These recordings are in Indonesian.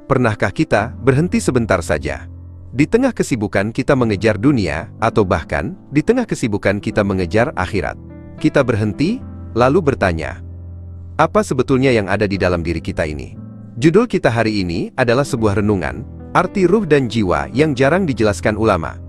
Pernahkah kita berhenti sebentar saja? Di tengah kesibukan kita mengejar dunia, atau bahkan di tengah kesibukan kita mengejar akhirat. Kita berhenti, lalu bertanya, apa sebetulnya yang ada di dalam diri kita ini? Judul kita hari ini adalah sebuah renungan, arti ruh dan jiwa yang jarang dijelaskan ulama.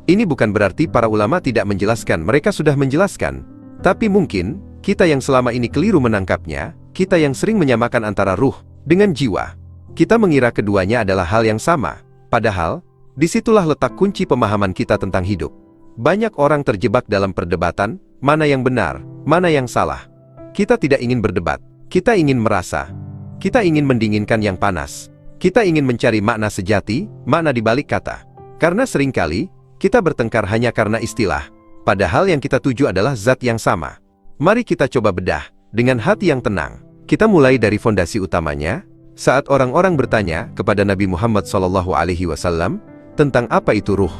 Ini bukan berarti para ulama tidak menjelaskan, mereka sudah menjelaskan. Tapi mungkin, kita yang selama ini keliru menangkapnya, kita yang sering menyamakan antara ruh dengan jiwa. Kita mengira keduanya adalah hal yang sama, padahal, disitulah letak kunci pemahaman kita tentang hidup. Banyak orang terjebak dalam perdebatan, mana yang benar, mana yang salah. Kita tidak ingin berdebat, kita ingin merasa. Kita ingin mendinginkan yang panas. Kita ingin mencari makna sejati, makna di balik kata. Karena seringkali, kita bertengkar hanya karena istilah, padahal yang kita tuju adalah zat yang sama. Mari kita coba bedah, dengan hati yang tenang. Kita mulai dari fondasi utamanya, saat orang-orang bertanya kepada Nabi Muhammad SAW, tentang apa itu ruh.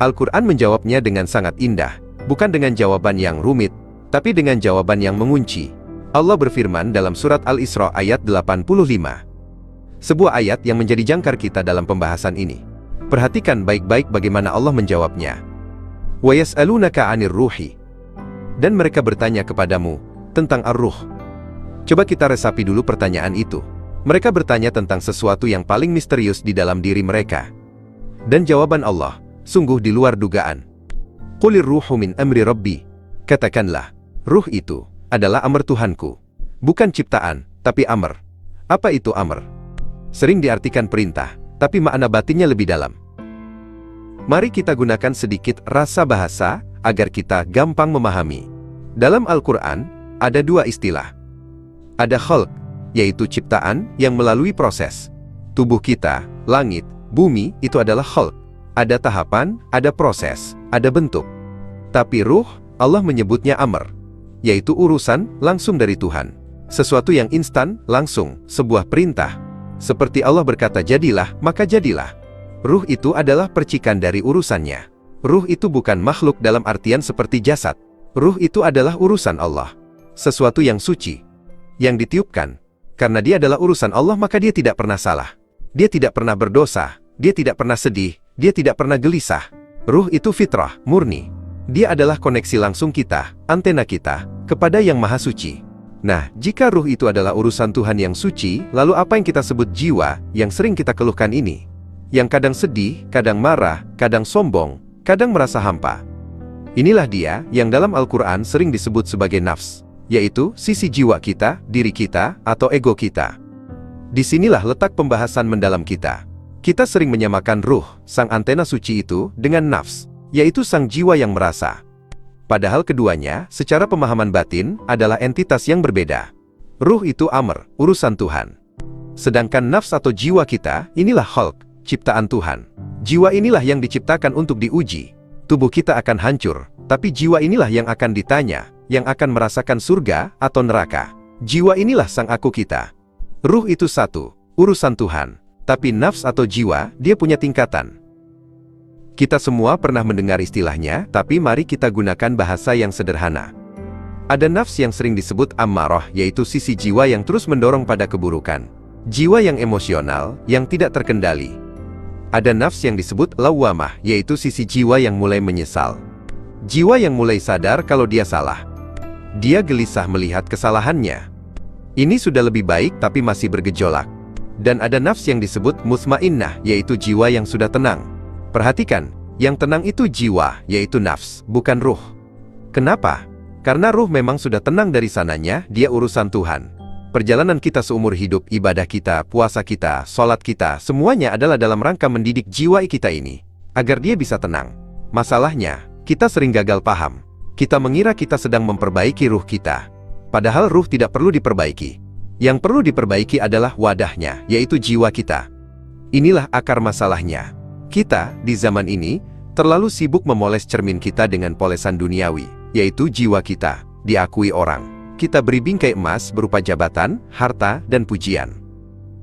Al-Quran menjawabnya dengan sangat indah, bukan dengan jawaban yang rumit, tapi dengan jawaban yang mengunci. Allah berfirman dalam surat Al-Isra ayat 85. Sebuah ayat yang menjadi jangkar kita dalam pembahasan ini. Perhatikan baik-baik bagaimana Allah menjawabnya. Wa yas'alunaka 'anir ruhi. Dan mereka bertanya kepadamu tentang ar-ruh. Coba kita resapi dulu pertanyaan itu. Mereka bertanya tentang sesuatu yang paling misterius di dalam diri mereka. Dan jawaban Allah sungguh di luar dugaan. Qulir ruhu min amri rabbi. Katakanlah, ruh itu adalah amr Tuhanku. Bukan ciptaan, tapi amr. Apa itu amr? Sering diartikan perintah, tapi makna batinnya lebih dalam. Mari kita gunakan sedikit rasa bahasa, agar kita gampang memahami. Dalam Al-Quran, ada dua istilah. Ada khalq, yaitu ciptaan yang melalui proses. Tubuh kita, langit, bumi, itu adalah khalq. Ada tahapan, ada proses, ada bentuk. Tapi ruh, Allah menyebutnya amr, yaitu urusan langsung dari Tuhan. Sesuatu yang instan, langsung, sebuah perintah. Seperti Allah berkata jadilah, maka jadilah. Ruh itu adalah percikan dari urusannya. Ruh itu bukan makhluk dalam artian seperti jasad. Ruh itu adalah urusan Allah. Sesuatu yang suci, yang ditiupkan. Karena dia adalah urusan Allah, maka dia tidak pernah salah. Dia tidak pernah berdosa, dia tidak pernah sedih, dia tidak pernah gelisah. Ruh itu fitrah, murni. Dia adalah koneksi langsung kita, antena kita, kepada Yang Maha Suci. Nah, jika ruh itu adalah urusan Tuhan yang suci, lalu apa yang kita sebut jiwa, yang sering kita keluhkan ini? Yang kadang sedih, kadang marah, kadang sombong, kadang merasa hampa. Inilah dia, yang dalam Al-Quran sering disebut sebagai nafs, yaitu sisi jiwa kita, diri kita, atau ego kita. Disinilah letak pembahasan mendalam kita. Kita sering menyamakan ruh, sang antena suci itu, dengan nafs, yaitu sang jiwa yang merasa. Padahal keduanya, secara pemahaman batin, adalah entitas yang berbeda. Ruh itu amr, urusan Tuhan. Sedangkan nafs atau jiwa kita, inilah khalq, ciptaan Tuhan. Jiwa inilah yang diciptakan untuk diuji. Tubuh kita akan hancur, tapi jiwa inilah yang akan ditanya, yang akan merasakan surga atau neraka. Jiwa inilah sang aku kita. Ruh itu satu, urusan Tuhan. Tapi nafs atau jiwa, dia punya tingkatan. Kita semua pernah mendengar istilahnya, tapi mari kita gunakan bahasa yang sederhana. Ada nafs yang sering disebut ammarah, yaitu sisi jiwa yang terus mendorong pada keburukan. Jiwa yang emosional, yang tidak terkendali. Ada nafs yang disebut lawwamah, yaitu sisi jiwa yang mulai menyesal. Jiwa yang mulai sadar kalau dia salah. Dia gelisah melihat kesalahannya. Ini sudah lebih baik tapi masih bergejolak. Dan ada nafs yang disebut mutmainnah, yaitu jiwa yang sudah tenang. Perhatikan, yang tenang itu jiwa, yaitu nafs, bukan ruh. Kenapa? Karena ruh memang sudah tenang dari sananya, dia urusan Tuhan. Perjalanan kita seumur hidup, ibadah kita, puasa kita, sholat kita, semuanya adalah dalam rangka mendidik jiwa kita ini, agar dia bisa tenang. Masalahnya, kita sering gagal paham. Kita mengira kita sedang memperbaiki ruh kita. Padahal ruh tidak perlu diperbaiki. Yang perlu diperbaiki adalah wadahnya, yaitu jiwa kita. Inilah akar masalahnya. Kita, di zaman ini, terlalu sibuk memoles cermin kita dengan polesan duniawi, yaitu jiwa kita, diakui orang. Kita beri bingkai emas berupa jabatan, harta, dan pujian.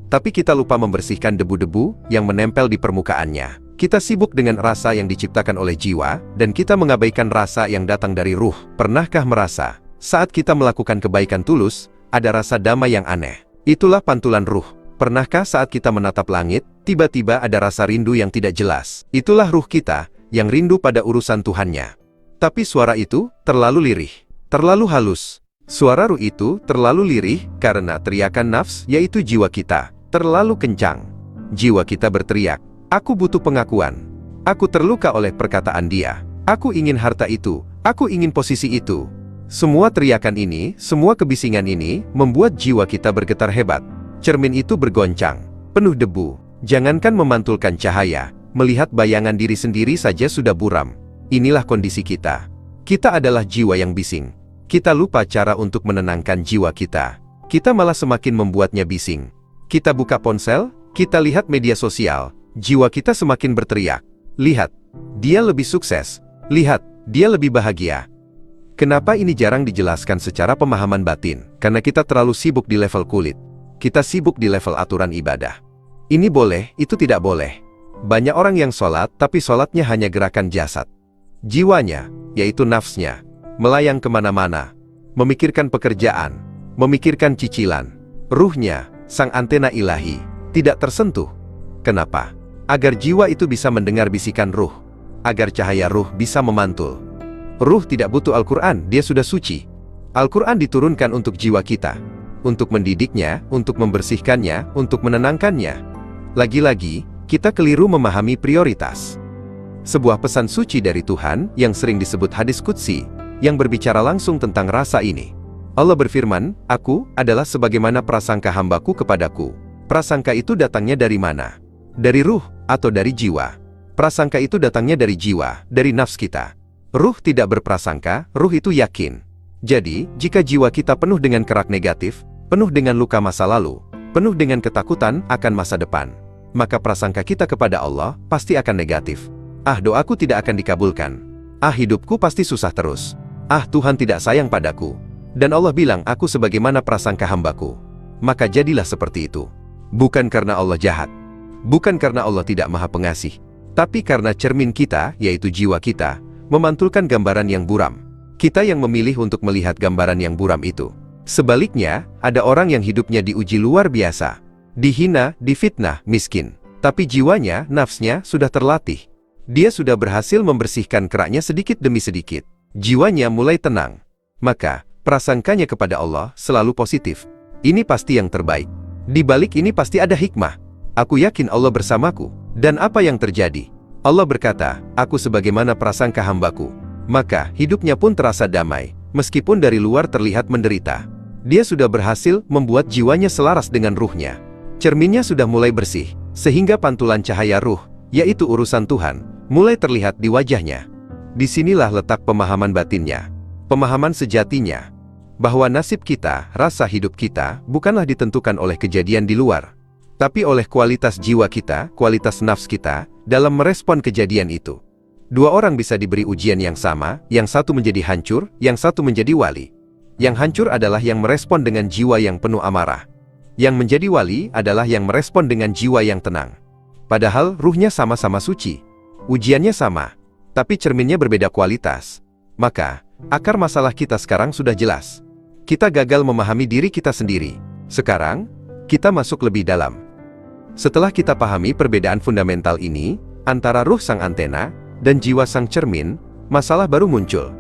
Tapi kita lupa membersihkan debu-debu yang menempel di permukaannya. Kita sibuk dengan rasa yang diciptakan oleh jiwa, dan kita mengabaikan rasa yang datang dari ruh. Pernahkah merasa, saat kita melakukan kebaikan tulus, ada rasa damai yang aneh? Itulah pantulan ruh. Pernahkah saat kita menatap langit, tiba-tiba ada rasa rindu yang tidak jelas? Itulah ruh kita, yang rindu pada urusan Tuhannya. Tapi suara itu terlalu lirih, terlalu halus. Suara ruh itu terlalu lirih karena teriakan nafs, yaitu jiwa kita, terlalu kencang. Jiwa kita berteriak, "Aku butuh pengakuan. Aku terluka oleh perkataan dia. Aku ingin harta itu. Aku ingin posisi itu." Semua teriakan ini, semua kebisingan ini, membuat jiwa kita bergetar hebat. Cermin itu bergoncang, penuh debu. Jangankan memantulkan cahaya, melihat bayangan diri sendiri saja sudah buram. Inilah kondisi kita. Kita adalah jiwa yang bising. Kita lupa cara untuk menenangkan jiwa kita. Kita malah semakin membuatnya bising. Kita buka ponsel, kita lihat media sosial, jiwa kita semakin berteriak. Lihat, dia lebih sukses. Lihat, dia lebih bahagia. Kenapa ini jarang dijelaskan secara pemahaman batin? Karena kita terlalu sibuk di level kulit. Kita sibuk di level aturan ibadah. Ini boleh, itu tidak boleh. Banyak orang yang sholat, tapi sholatnya hanya gerakan jasad. Jiwanya, yaitu nafsnya, melayang kemana-mana, memikirkan pekerjaan, memikirkan cicilan. Ruhnya, sang antena ilahi, tidak tersentuh. Kenapa? Agar jiwa itu bisa mendengar bisikan ruh. Agar cahaya ruh bisa memantul. Ruh tidak butuh Al-Quran, dia sudah suci. Al-Quran diturunkan untuk jiwa kita. Untuk mendidiknya, untuk membersihkannya, untuk menenangkannya. Lagi-lagi, kita keliru memahami prioritas. Sebuah pesan suci dari Tuhan, yang sering disebut hadis qudsi, yang berbicara langsung tentang rasa ini. Allah berfirman, "Aku adalah sebagaimana prasangka hambaku kepadaku." Prasangka itu datangnya dari mana? Dari ruh, atau dari jiwa? Prasangka itu datangnya dari jiwa, dari nafs kita. Ruh tidak berprasangka, ruh itu yakin. Jadi, jika jiwa kita penuh dengan kerak negatif, penuh dengan luka masa lalu, penuh dengan ketakutan akan masa depan, maka prasangka kita kepada Allah pasti akan negatif. Ah, doaku tidak akan dikabulkan. Ah, hidupku pasti susah terus. Ah, Tuhan tidak sayang padaku. Dan Allah bilang, "Aku sebagaimana prasangka hambaku." Maka jadilah seperti itu. Bukan karena Allah jahat. Bukan karena Allah tidak maha pengasih. Tapi karena cermin kita, yaitu jiwa kita, memantulkan gambaran yang buram. Kita yang memilih untuk melihat gambaran yang buram itu. Sebaliknya, ada orang yang hidupnya diuji luar biasa. Dihina, difitnah, miskin. Tapi jiwanya, nafsnya, sudah terlatih. Dia sudah berhasil membersihkan keraknya sedikit demi sedikit. Jiwanya mulai tenang. Maka, prasangkanya kepada Allah selalu positif. Ini pasti yang terbaik. Di balik ini pasti ada hikmah. Aku yakin Allah bersamaku. Dan apa yang terjadi? Allah berkata, "Aku sebagaimana prasangka hambaku." Maka, hidupnya pun terasa damai, meskipun dari luar terlihat menderita. Dia sudah berhasil membuat jiwanya selaras dengan ruhnya. Cerminnya sudah mulai bersih, sehingga pantulan cahaya ruh, yaitu urusan Tuhan, mulai terlihat di wajahnya. Disinilah letak pemahaman batinnya, pemahaman sejatinya, bahwa nasib kita, rasa hidup kita, bukanlah ditentukan oleh kejadian di luar, tapi oleh kualitas jiwa kita, kualitas nafs kita, dalam merespon kejadian itu. Dua orang bisa diberi ujian yang sama, yang satu menjadi hancur, yang satu menjadi wali. Yang hancur adalah yang merespon dengan jiwa yang penuh amarah. Yang menjadi wali adalah yang merespon dengan jiwa yang tenang. Padahal ruhnya sama-sama suci. Ujiannya sama, tapi cerminnya berbeda kualitas. Maka, akar masalah kita sekarang sudah jelas. Kita gagal memahami diri kita sendiri. Sekarang, kita masuk lebih dalam. Setelah kita pahami perbedaan fundamental ini, antara ruh sang antena, dan jiwa sang cermin, masalah baru muncul.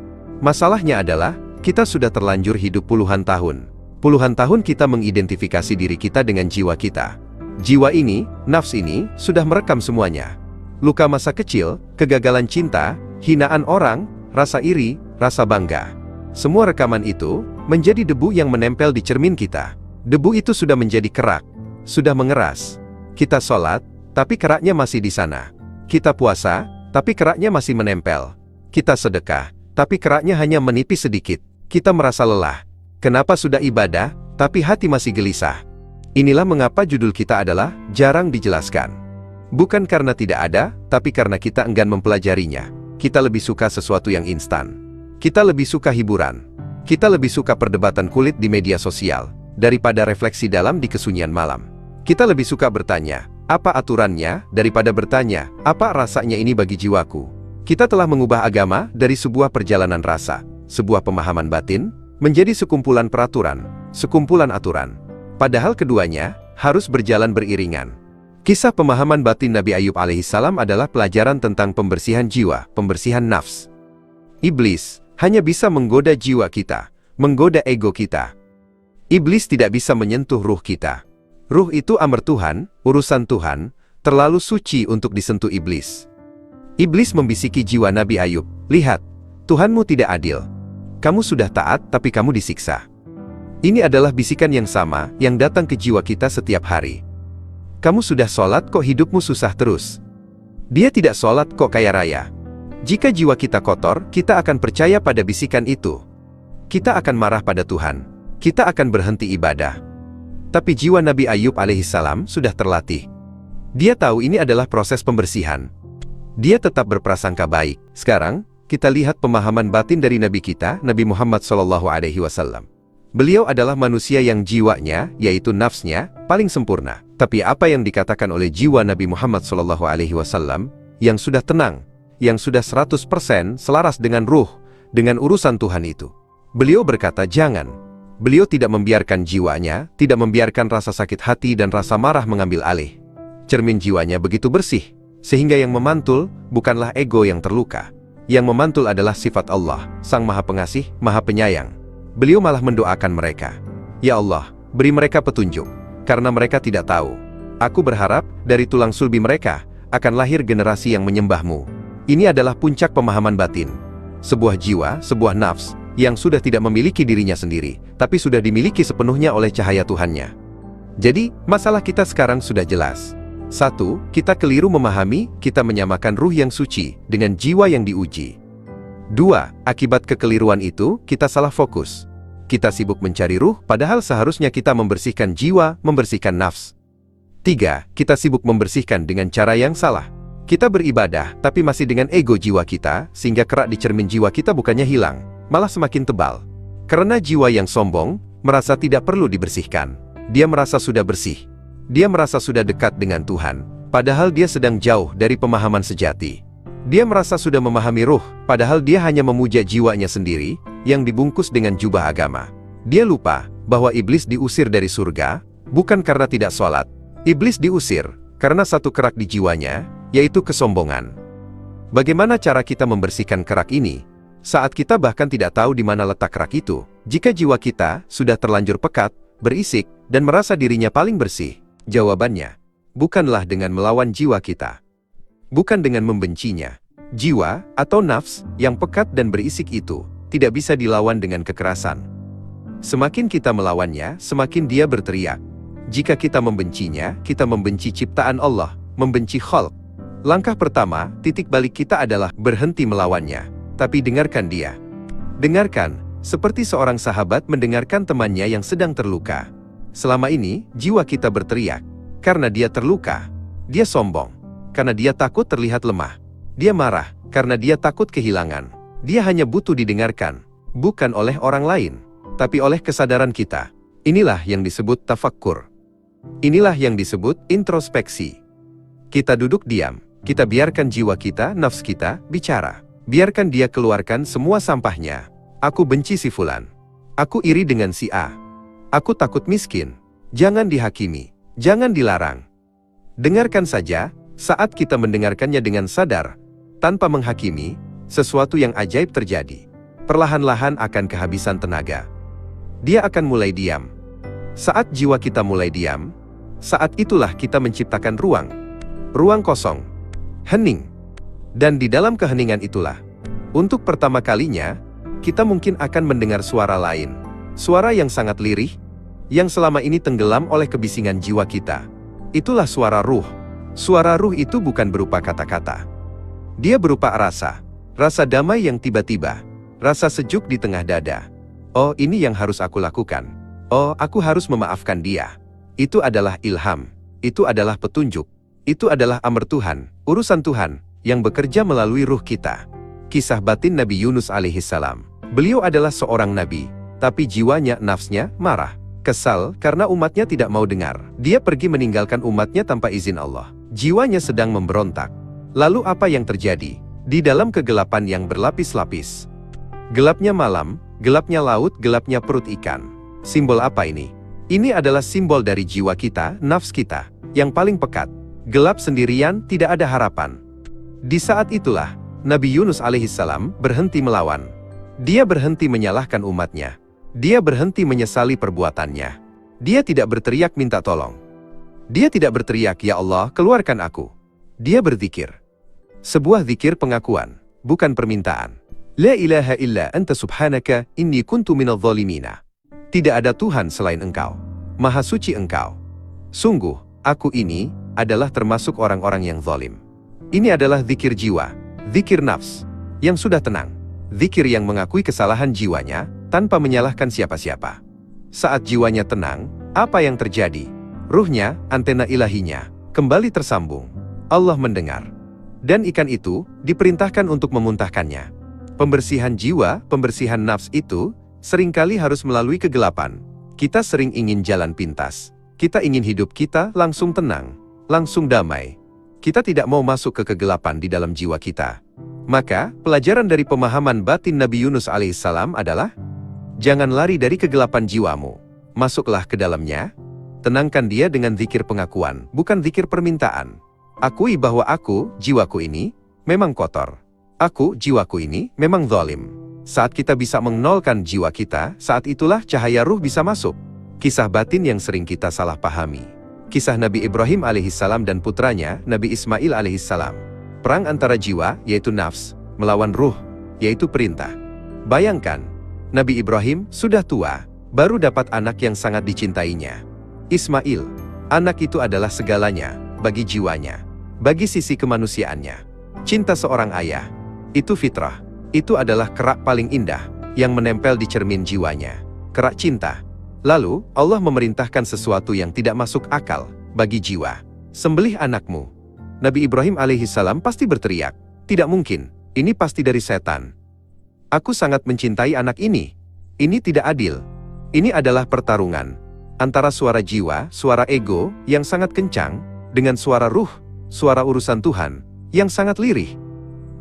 Masalahnya adalah, kita sudah terlanjur hidup puluhan tahun. Puluhan tahun kita mengidentifikasi diri kita dengan jiwa kita. Jiwa ini, nafs ini, sudah merekam semuanya. Luka masa kecil, kegagalan cinta, hinaan orang, rasa iri, rasa bangga. Semua rekaman itu, menjadi debu yang menempel di cermin kita. Debu itu sudah menjadi kerak, sudah mengeras. Kita sholat, tapi keraknya masih di sana. Kita puasa, tapi keraknya masih menempel. Kita sedekah, tapi keraknya hanya menipis sedikit. Kita merasa lelah. Kenapa sudah ibadah, tapi hati masih gelisah? Inilah mengapa judul kita adalah jarang dijelaskan. Bukan karena tidak ada, tapi karena kita enggan mempelajarinya. Kita lebih suka sesuatu yang instan. Kita lebih suka hiburan. Kita lebih suka perdebatan kulit di media sosial, daripada refleksi dalam di kesunyian malam. Kita lebih suka bertanya, apa aturannya, daripada bertanya, apa rasanya ini bagi jiwaku. Kita telah mengubah agama dari sebuah perjalanan rasa, sebuah pemahaman batin, menjadi sekumpulan peraturan, sekumpulan aturan. Padahal keduanya, harus berjalan beriringan. Kisah pemahaman batin Nabi Ayub alaihissalam adalah pelajaran tentang pembersihan jiwa, pembersihan nafs. Iblis hanya bisa menggoda jiwa kita, menggoda ego kita. Iblis tidak bisa menyentuh ruh kita. Ruh itu amar Tuhan, urusan Tuhan, terlalu suci untuk disentuh iblis. Iblis membisiki jiwa Nabi Ayub, "Lihat, Tuhanmu tidak adil. Kamu sudah taat tapi kamu disiksa." Ini adalah bisikan yang sama yang datang ke jiwa kita setiap hari. Kamu sudah sholat kok hidupmu susah terus. Dia tidak sholat kok kaya raya. Jika jiwa kita kotor, kita akan percaya pada bisikan itu. Kita akan marah pada Tuhan. Kita akan berhenti ibadah. Tapi jiwa Nabi Ayub alaihissalam sudah terlatih. Dia tahu ini adalah proses pembersihan. Dia tetap berprasangka baik. Sekarang, kita lihat pemahaman batin dari Nabi kita, Nabi Muhammad SAW. Beliau adalah manusia yang jiwanya, yaitu nafsnya, paling sempurna. Tapi apa yang dikatakan oleh jiwa Nabi Muhammad SAW, yang sudah tenang, yang sudah 100% selaras dengan ruh, dengan urusan Tuhan itu. Beliau berkata jangan. Beliau tidak membiarkan jiwanya, tidak membiarkan rasa sakit hati dan rasa marah mengambil alih. Cermin jiwanya begitu bersih, sehingga yang memantul bukanlah ego yang terluka. Yang memantul adalah sifat Allah, Sang Maha Pengasih, Maha Penyayang. Beliau malah mendoakan mereka, "Ya Allah, beri mereka petunjuk, karena mereka tidak tahu. Aku berharap, dari tulang sulbi mereka, akan lahir generasi yang menyembah-Mu." Ini adalah puncak pemahaman batin. Sebuah jiwa, sebuah nafs, yang sudah tidak memiliki dirinya sendiri, tapi sudah dimiliki sepenuhnya oleh cahaya Tuhannya. Jadi, masalah kita sekarang sudah jelas. 1. Kita keliru memahami, kita menyamakan ruh yang suci dengan jiwa yang diuji. 2. Akibat kekeliruan itu, kita salah fokus. Kita sibuk mencari ruh, padahal seharusnya kita membersihkan jiwa, membersihkan nafs. 3. Kita sibuk membersihkan dengan cara yang salah. Kita beribadah, tapi masih dengan ego jiwa kita, sehingga kerak di cermin jiwa kita bukannya hilang, malah semakin tebal. Karena jiwa yang sombong, merasa tidak perlu dibersihkan. Dia merasa sudah bersih. Dia merasa sudah dekat dengan Tuhan, padahal dia sedang jauh dari pemahaman sejati. Dia merasa sudah memahami ruh, padahal dia hanya memuja jiwanya sendiri, yang dibungkus dengan jubah agama. Dia lupa bahwa iblis diusir dari surga, bukan karena tidak sholat. Iblis diusir karena satu kerak di jiwanya, yaitu kesombongan. Bagaimana cara kita membersihkan kerak ini? Saat kita bahkan tidak tahu di mana letak kerak itu, jika jiwa kita sudah terlanjur pekat, berisik, dan merasa dirinya paling bersih, jawabannya, bukanlah dengan melawan jiwa kita. Bukan dengan membencinya. Jiwa, atau nafs, yang pekat dan berisik itu, tidak bisa dilawan dengan kekerasan. Semakin kita melawannya, semakin dia berteriak. Jika kita membencinya, kita membenci ciptaan Allah, membenci khalq. Langkah pertama, titik balik kita adalah berhenti melawannya. Tapi dengarkan dia. Dengarkan, seperti seorang sahabat mendengarkan temannya yang sedang terluka. Selama ini, jiwa kita berteriak. Karena dia terluka. Dia sombong. Karena dia takut terlihat lemah. Dia marah, karena dia takut kehilangan. Dia hanya butuh didengarkan, bukan oleh orang lain, tapi oleh kesadaran kita. Inilah yang disebut tafakkur. Inilah yang disebut introspeksi. Kita duduk diam, kita biarkan jiwa kita, nafs kita, bicara. Biarkan dia keluarkan semua sampahnya. Aku benci si fulan. Aku iri dengan si A. Aku takut miskin. Jangan dihakimi. Jangan dilarang. Dengarkan saja. Saat kita mendengarkannya dengan sadar, tanpa menghakimi, sesuatu yang ajaib terjadi. Perlahan-lahan akan kehabisan tenaga. Dia akan mulai diam. Saat jiwa kita mulai diam, saat itulah kita menciptakan ruang. Ruang kosong. Hening. Dan di dalam keheningan itulah, untuk pertama kalinya, kita mungkin akan mendengar suara lain. Suara yang sangat lirih, yang selama ini tenggelam oleh kebisingan jiwa kita. Itulah suara ruh. Suara ruh itu bukan berupa kata-kata. Dia berupa rasa. Rasa damai yang tiba-tiba. Rasa sejuk di tengah dada. Oh, ini yang harus aku lakukan. Oh, aku harus memaafkan dia. Itu adalah ilham. Itu adalah petunjuk. Itu adalah amar Tuhan, urusan Tuhan, yang bekerja melalui ruh kita. Kisah batin Nabi Yunus alaihissalam. Beliau adalah seorang nabi, tapi jiwanya, nafsnya, marah. Kesal karena umatnya tidak mau dengar. Dia pergi meninggalkan umatnya tanpa izin Allah. Jiwanya sedang memberontak. Lalu apa yang terjadi? Di dalam kegelapan yang berlapis-lapis. Gelapnya malam, gelapnya laut, gelapnya perut ikan. Simbol apa ini? Ini adalah simbol dari jiwa kita, nafs kita, yang paling pekat. Gelap sendirian, tidak ada harapan. Di saat itulah, Nabi Yunus alaihissalam berhenti melawan. Dia berhenti menyalahkan umatnya. Dia berhenti menyesali perbuatannya. Dia tidak berteriak minta tolong. Dia tidak berteriak, "Ya Allah, keluarkan aku." Dia berzikir. Sebuah zikir pengakuan, bukan permintaan. La ilaha illa anta subhanaka inni kuntu minadh dhalimina. Tidak ada Tuhan selain Engkau. Maha suci Engkau. Sungguh, aku ini adalah termasuk orang-orang yang zalim. Ini adalah zikir jiwa, zikir nafs, yang sudah tenang. Zikir yang mengakui kesalahan jiwanya, tanpa menyalahkan siapa-siapa. Saat jiwanya tenang, apa yang terjadi? Ruhnya, antena ilahinya, kembali tersambung. Allah mendengar. Dan ikan itu diperintahkan untuk memuntahkannya. Pembersihan jiwa, pembersihan nafs itu seringkali harus melalui kegelapan. Kita sering ingin jalan pintas. Kita ingin hidup kita langsung tenang, langsung damai. Kita tidak mau masuk ke kegelapan di dalam jiwa kita. Maka, pelajaran dari pemahaman batin Nabi Yunus alaihissalam adalah, jangan lari dari kegelapan jiwamu. Masuklah ke dalamnya. Tenangkan dia dengan zikir pengakuan, bukan zikir permintaan. Akui bahwa aku, jiwaku ini, memang kotor. Aku, jiwaku ini, memang zalim. Saat kita bisa mengnolkan jiwa kita, saat itulah cahaya ruh bisa masuk. Kisah batin yang sering kita salah pahami. Kisah Nabi Ibrahim alaihissalam dan putranya, Nabi Ismail alaihissalam. Perang antara jiwa, yaitu nafs, melawan ruh, yaitu perintah. Bayangkan, Nabi Ibrahim sudah tua, baru dapat anak yang sangat dicintainya. Ismail, anak itu adalah segalanya, bagi jiwanya, bagi sisi kemanusiaannya. Cinta seorang ayah, itu fitrah, itu adalah kerak paling indah, yang menempel di cermin jiwanya. Kerak cinta. Lalu, Allah memerintahkan sesuatu yang tidak masuk akal, bagi jiwa. Sembelih anakmu. Nabi Ibrahim alaihissalam pasti berteriak, tidak mungkin, ini pasti dari setan. Aku sangat mencintai anak ini. Ini tidak adil. Ini adalah pertarungan antara suara jiwa, suara ego, yang sangat kencang, dengan suara ruh, suara urusan Tuhan, yang sangat lirih.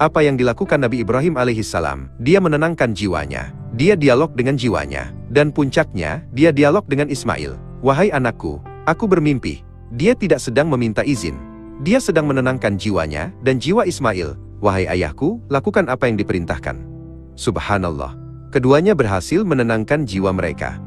Apa yang dilakukan Nabi Ibrahim alaihissalam? Dia menenangkan jiwanya. Dia dialog dengan jiwanya. Dan puncaknya, dia dialog dengan Ismail. Wahai anakku, aku bermimpi. Dia tidak sedang meminta izin. Dia sedang menenangkan jiwanya, dan jiwa Ismail. Wahai ayahku, lakukan apa yang diperintahkan. Subhanallah. Keduanya berhasil menenangkan jiwa mereka.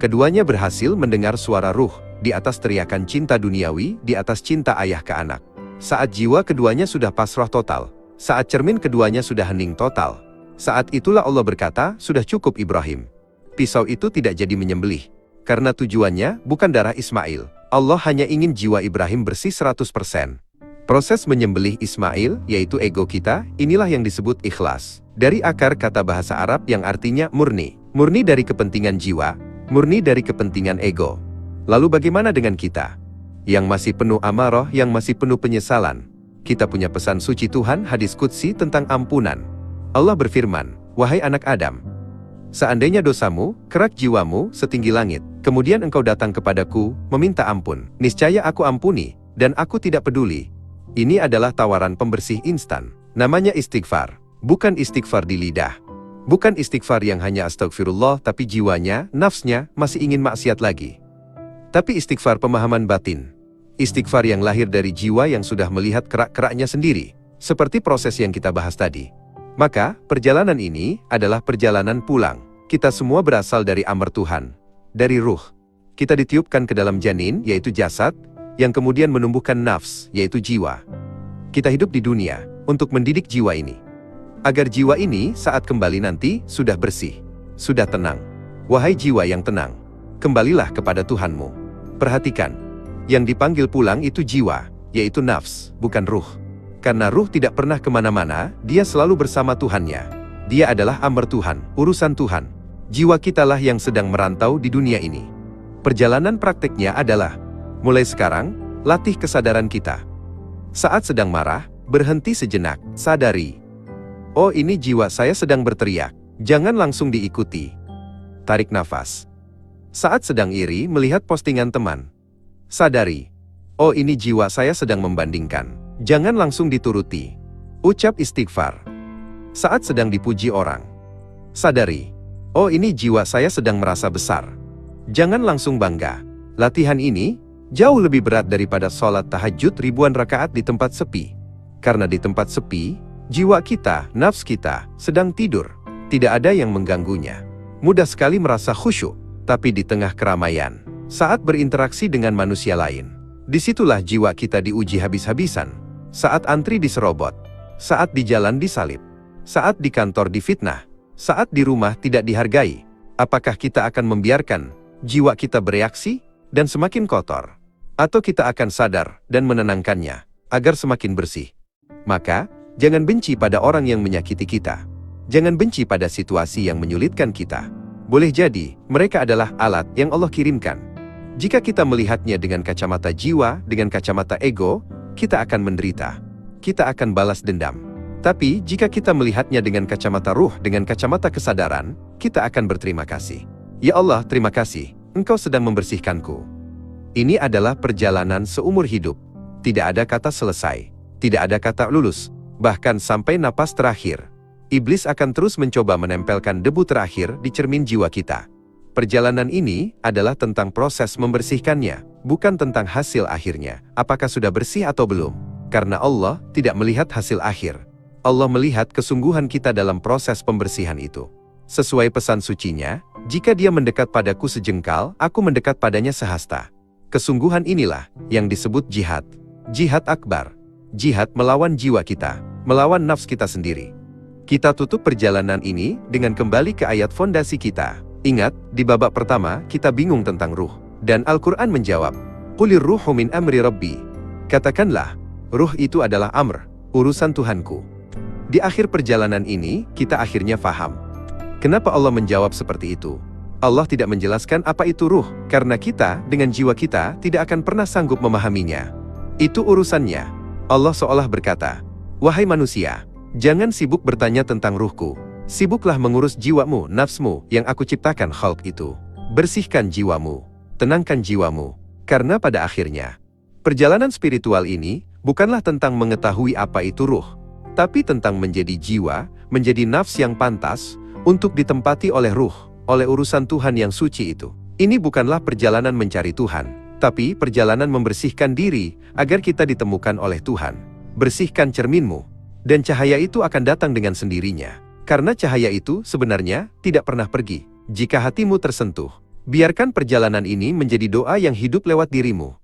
Keduanya berhasil mendengar suara ruh, di atas teriakan cinta duniawi, di atas cinta ayah ke anak. Saat jiwa keduanya sudah pasrah total, saat cermin keduanya sudah hening total, saat itulah Allah berkata, sudah cukup Ibrahim. Pisau itu tidak jadi menyembelih, karena tujuannya bukan darah Ismail. Allah hanya ingin jiwa Ibrahim bersih 100%. Proses menyembelih Ismail, yaitu ego kita, inilah yang disebut ikhlas. Dari akar kata bahasa Arab yang artinya murni. Murni dari kepentingan jiwa, murni dari kepentingan ego. Lalu bagaimana dengan kita? Yang masih penuh amarah, yang masih penuh penyesalan. Kita punya pesan suci Tuhan, hadis qudsi tentang ampunan. Allah berfirman, wahai anak Adam, seandainya dosamu, kerak jiwamu, setinggi langit, kemudian engkau datang kepadaku, meminta ampun, niscaya aku ampuni, dan aku tidak peduli. Ini adalah tawaran pembersih instan. Namanya istighfar. Bukan istighfar di lidah. Bukan istighfar yang hanya astagfirullah, tapi jiwanya, nafsnya, masih ingin maksiat lagi. Tapi istighfar pemahaman batin. Istighfar yang lahir dari jiwa yang sudah melihat kerak-keraknya sendiri. Seperti proses yang kita bahas tadi. Maka, perjalanan ini adalah perjalanan pulang. Kita semua berasal dari amr Tuhan. Dari ruh. Kita ditiupkan ke dalam janin, yaitu jasad, yang kemudian menumbuhkan nafs, yaitu jiwa. Kita hidup di dunia, untuk mendidik jiwa ini. Agar jiwa ini saat kembali nanti, sudah bersih, sudah tenang. Wahai jiwa yang tenang, kembalilah kepada Tuhanmu. Perhatikan, yang dipanggil pulang itu jiwa, yaitu nafs, bukan ruh. Karena ruh tidak pernah kemana-mana, dia selalu bersama Tuhannya. Dia adalah amr Tuhan, urusan Tuhan. Jiwa kitalah yang sedang merantau di dunia ini. Perjalanan prakteknya adalah, mulai sekarang, latih kesadaran kita. Saat sedang marah, berhenti sejenak, sadari. Oh, ini jiwa saya sedang berteriak. Jangan langsung diikuti. Tarik nafas. Saat sedang iri melihat postingan teman, sadari. Oh, ini jiwa saya sedang membandingkan. Jangan langsung dituruti. Ucap istighfar. Saat sedang dipuji orang, sadari. Oh, ini jiwa saya sedang merasa besar. Jangan langsung bangga. Latihan ini jauh lebih berat daripada sholat tahajud ribuan rakaat di tempat sepi. Karena di tempat sepi, jiwa kita, nafs kita, sedang tidur. Tidak ada yang mengganggunya. Mudah sekali merasa khusyuk, tapi di tengah keramaian, saat berinteraksi dengan manusia lain, disitulah jiwa kita diuji habis-habisan. Saat antri diserobot, saat di jalan disalib, saat di kantor difitnah, saat di rumah tidak dihargai. Apakah kita akan membiarkan jiwa kita bereaksi dan semakin kotor? Atau kita akan sadar dan menenangkannya agar semakin bersih? Maka, jangan benci pada orang yang menyakiti kita. Jangan benci pada situasi yang menyulitkan kita. Boleh jadi, mereka adalah alat yang Allah kirimkan. Jika kita melihatnya dengan kacamata jiwa, dengan kacamata ego, kita akan menderita. Kita akan balas dendam. Tapi, jika kita melihatnya dengan kacamata ruh, dengan kacamata kesadaran, kita akan berterima kasih. Ya Allah, terima kasih, Engkau sedang membersihkanku. Ini adalah perjalanan seumur hidup. Tidak ada kata selesai. Tidak ada kata lulus. Bahkan sampai napas terakhir, iblis akan terus mencoba menempelkan debu terakhir di cermin jiwa kita. Perjalanan ini adalah tentang proses membersihkannya, bukan tentang hasil akhirnya, apakah sudah bersih atau belum. Karena Allah tidak melihat hasil akhir. Allah melihat kesungguhan kita dalam proses pembersihan itu. Sesuai pesan sucinya, jika dia mendekat padaku sejengkal, aku mendekat padanya sehasta. Kesungguhan inilah yang disebut jihad. Jihad akbar. Jihad melawan jiwa kita, melawan nafs kita sendiri. Kita tutup perjalanan ini dengan kembali ke ayat fondasi kita. Ingat, di babak pertama, kita bingung tentang ruh. Dan Al-Quran menjawab, Qulir ruhu min amri rabbi. Katakanlah, ruh itu adalah amr, urusan Tuhanku. Di akhir perjalanan ini, kita akhirnya faham. Kenapa Allah menjawab seperti itu? Allah tidak menjelaskan apa itu ruh, karena kita, dengan jiwa kita, tidak akan pernah sanggup memahaminya. Itu urusannya. Allah seolah berkata, wahai manusia, jangan sibuk bertanya tentang ruhku. Sibuklah mengurus jiwamu, nafsmu, yang aku ciptakan khalq itu. Bersihkan jiwamu, tenangkan jiwamu. Karena pada akhirnya, perjalanan spiritual ini bukanlah tentang mengetahui apa itu ruh, tapi tentang menjadi jiwa, menjadi nafs yang pantas untuk ditempati oleh ruh, oleh urusan Tuhan yang suci itu. Ini bukanlah perjalanan mencari Tuhan, tapi perjalanan membersihkan diri agar kita ditemukan oleh Tuhan. Bersihkan cerminmu, dan cahaya itu akan datang dengan sendirinya. Karena cahaya itu sebenarnya tidak pernah pergi. Jika hatimu tersentuh, biarkan perjalanan ini menjadi doa yang hidup lewat dirimu.